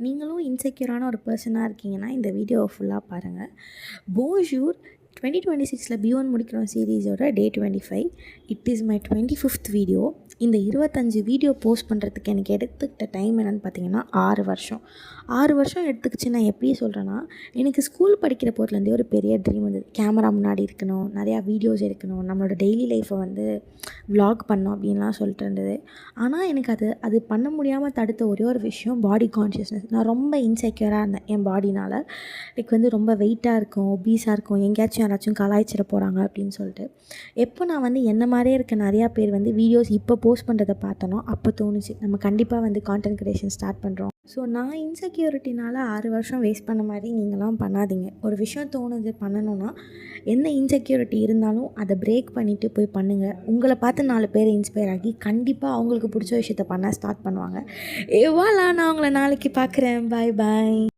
நீங்களும் இன்செக்யூரான ஒரு பர்சனாக இருக்கீங்கன்னா இந்த வீடியோவை ஃபுல்லாக பாருங்கள். போன்ஜூர் 2026 B1 முடிக்கிறோம் சீரீஸோட டே 25. It is my 25th video. இந்த 25 வீடியோ போஸ்ட் பண்ணுறதுக்கு எனக்கு எடுத்துக்கிட்ட டைம் என்னென்னு பார்த்தீங்கன்னா 6 வருஷம். 6 வருஷம் எடுத்துக்கிச்சு. நான் எப்படி சொல்கிறேன்னா, எனக்கு ஸ்கூல் படிக்கிற போதுலேருந்தே ஒரு பெரிய ட்ரீம் வந்தது. கேமரா முன்னாடி இருக்கணும், நிறையா வீடியோஸ் எடுக்கணும், நம்மளோட டெய்லி லைஃப்பை வந்து விலாக் பண்ணணும் அப்படின்லாம் சொல்லிட்டு இருந்தது. ஆனால் எனக்கு அது பண்ண முடியாமல் தடுத்த ஒரே ஒரு விஷயம் பாடி கான்ஷியஸ்னஸ். நான் ரொம்ப இன்செக்யூராக இருந்தேன் என் பாடினால். வந்து ரொம்ப வெயிட்டாக இருக்கும், ஒபீஸாக இருக்கும், எங்கேயாச்சும் யாராச்சும் கலாய்ச்சிட போகிறாங்க அப்படின்னு சொல்லிட்டு. எப்போ நான் வந்து என்ன மாதிரியே இருக்க நிறையா பேர் வந்து வீடியோஸ் இப்போ போஸ்ட் பண்ணுறதை பார்த்தனோ அப்போ தோணுச்சு நம்ம கண்டிப்பாக வந்து கான்டென்ட் க்ரியேஷன் ஸ்டார்ட் பண்ணுறோம். ஸோ நான் இன்செக்யூரிட்டினால் 6 வருஷம் வேஸ்ட் பண்ண மாதிரி நீங்களாம் பண்ணாதீங்க. ஒரு விஷயம் தோணுது பண்ணணுன்னா, என்ன இன்செக்யூரிட்டி இருந்தாலும் அதை பிரேக் பண்ணிவிட்டு போய் பண்ணுங்கள். உங்களை பார்த்து 4 பேர் இன்ஸ்பயர் ஆகி கண்டிப்பாக அவங்களுக்கு பிடிச்ச விஷயத்த பண்ண ஸ்டார்ட் பண்ணுவாங்க. நான் உங்களை நாளைக்கு பார்க்குறேன். பாய் பாய்.